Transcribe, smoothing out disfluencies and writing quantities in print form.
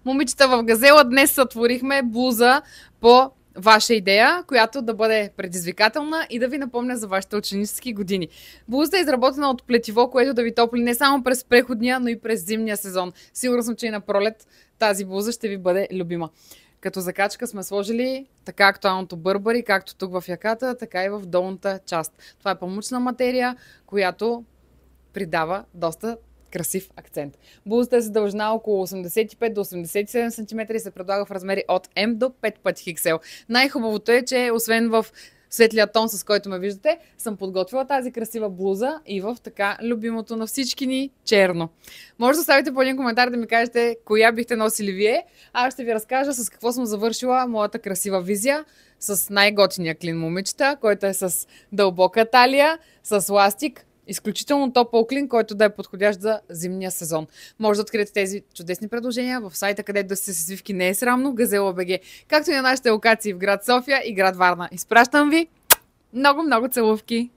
Момичета в Газела, днес сътворихме блуза по ваша идея, която да бъде предизвикателна и да ви напомня за вашите ученически години. Блузата е изработена от плетиво, което да ви топли не само през преходния, но и през зимния сезон. Сигурна съм, че и на пролет тази блуза ще ви бъде любима. Като закачка сме сложили така актуалното бърбари, както тук в яката, така и в долната част. Това е памучна материя, която придава доста красив акцент. Блузата е с дължина около 85 до 87 см и се предлага в размери от M до 5 пъти XL. Най-хубавото е, че освен в светлия тон, с който ме виждате, съм подготвила тази красива блуза и в така любимото на всички ни черно. Може да оставите по един коментар да ми кажете коя бихте носили вие, а аз ще ви разкажа с какво съм завършила моята красива визия с най-готиния клин момичета, който е с дълбока талия, с ластик, изключително топъл клин, който да е подходящ за зимния сезон. Може да откриете тези чудесни предложения в сайта, където да се свивки не е срамно, Газела.bg, както и на нашите локации в град София и град Варна. Изпращам ви много целувки!